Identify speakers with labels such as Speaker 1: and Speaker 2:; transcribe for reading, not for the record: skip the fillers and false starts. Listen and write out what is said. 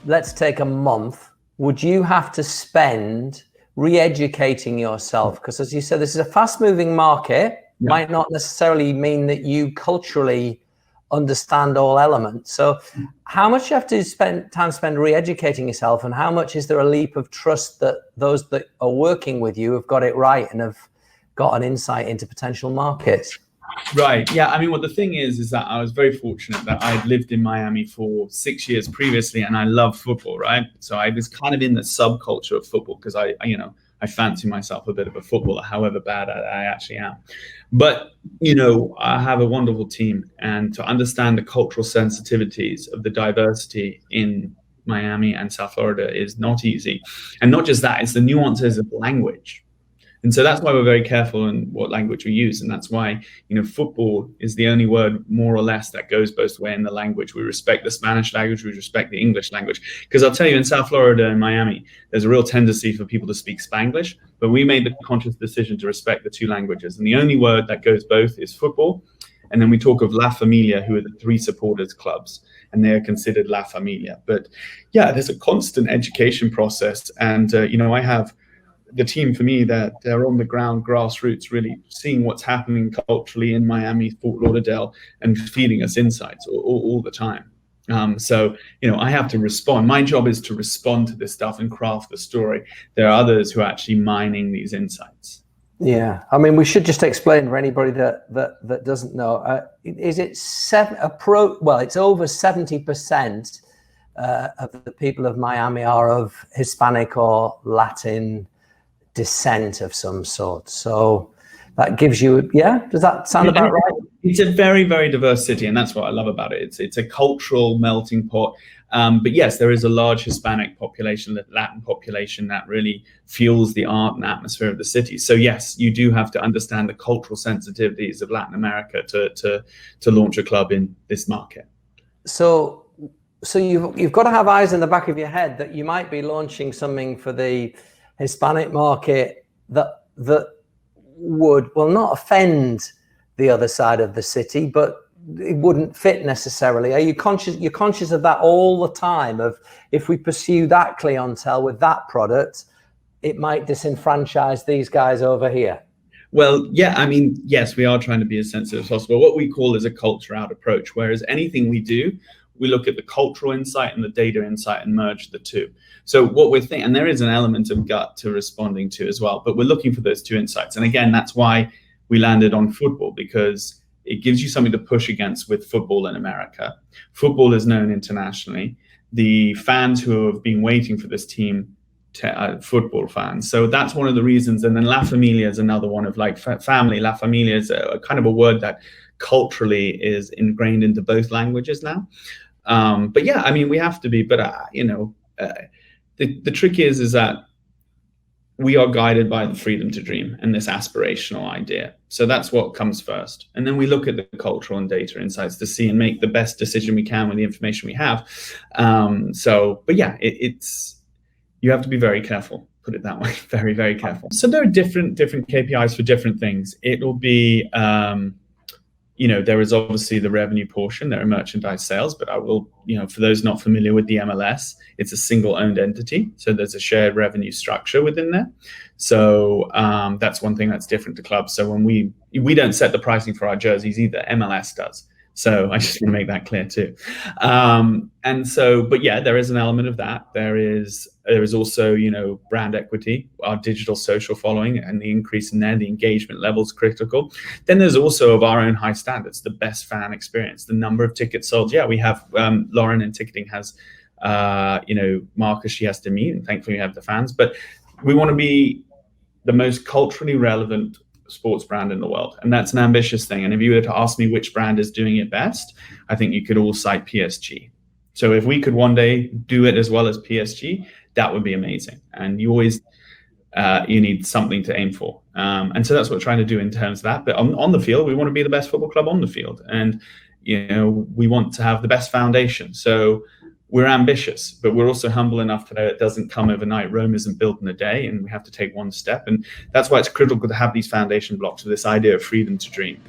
Speaker 1: let's take a month, would you have to spend re-educating yourself? Because as you said, this is a fast-moving market. Yeah. Might not necessarily mean that you culturally understand all elements. So how much do you have to spend re-educating yourself, and how much is there a leap of trust that those that are working with you have got it right and have got an insight into potential markets?
Speaker 2: Right. Yeah. I mean, the thing is that I was very fortunate that I'd lived in Miami for 6 years previously, and I love football, right? So I was kind of in the subculture of football because I fancy myself a bit of a footballer, however bad I actually am. But, I have a wonderful team, and to understand the cultural sensitivities of the diversity in Miami and South Florida is not easy. And not just that, it's the nuances of language. And so that's why we're very careful in what language we use. And that's why, football is the only word more or less that goes both ways in the language. We respect the Spanish language, we respect the English language. Because I'll tell you, in South Florida and Miami, there's a real tendency for people to speak Spanglish, but we made the conscious decision to respect the two languages. And the only word that goes both is football. And then we talk of La Familia, who are the three supporters clubs, and they're considered La Familia. But yeah, there's a constant education process. And, I have the team for me that they're on the ground, grassroots, really seeing what's happening culturally in Miami, Fort Lauderdale, and feeding us insights all the time. So, I have to respond. My job is to respond to this stuff and craft the story. There are others who are actually mining these insights.
Speaker 1: Yeah, I mean, we should just explain for anybody that doesn't know. Is it it's over 70% of the people of Miami are of Hispanic or Latin descent of some sort. So that gives you, does that sound about right?
Speaker 2: It's a very, very diverse city, and that's what I love about it. It's a cultural melting pot. But yes, there is a large Hispanic population, the Latin population that really fuels the art and atmosphere of the city. So yes, you do have to understand the cultural sensitivities of Latin America to launch a club in this market. So
Speaker 1: you've got to have eyes in the back of your head that you might be launching something for the Hispanic market that would not offend the other side of the city, but it wouldn't fit necessarily. Are you conscious? You're conscious of that all the time, of if we pursue that clientele with that product, it might disenfranchise these guys over here.
Speaker 2: Well, yeah, I mean, yes, we are trying to be as sensitive as possible. What we call is a culture out approach, whereas anything we do, we look at the cultural insight and the data insight and merge the two. So what we're thinking, and there is an element of gut to responding to as well, but we're looking for those two insights. And again, that's why we landed on football, because it gives you something to push against with football in America. Football is known internationally. The fans who have been waiting for this team, football fans. So that's one of the reasons. And then La Familia is another one of like family. La Familia is a kind of a word that culturally is ingrained into both languages now. But yeah, I mean, we have to be, but the trick is that we are guided by the freedom to dream and this aspirational idea. So that's what comes first. And then we look at the cultural and data insights to see and make the best decision we can with the information we have. But yeah, it's, you have to be very careful, put it that way, very, very careful. So there are different KPIs for different things. It will be, there is obviously the revenue portion, there are merchandise sales, but I will, for those not familiar with the MLS, it's a single owned entity. So there's a shared revenue structure within there. So that's one thing that's different to clubs. So when we don't set the pricing for our jerseys either, MLS does. So I just want to make that clear too. But yeah, there is an element of that. There is also, brand equity, our digital social following, and the increase in there, the engagement level is critical. Then there's also of our own high standards, the best fan experience, the number of tickets sold. Yeah, we have Lauren in ticketing has, Marcus she has to meet, and thankfully we have the fans. But we want to be the most culturally relevant sports brand in the world, and that's an ambitious thing. And if you were to ask me which brand is doing it best, I think you could all cite PSG. So if we could one day do it as well as PSG, that would be amazing. And you always you need something to aim for, and so that's what we're trying to do in terms of that. But on the field, we want to be the best football club on the field, and we want to have the best foundation. So we're ambitious, but we're also humble enough to know it doesn't come overnight. Rome isn't built in a day, and we have to take one step. And that's why it's critical to have these foundation blocks of this idea of freedom to dream.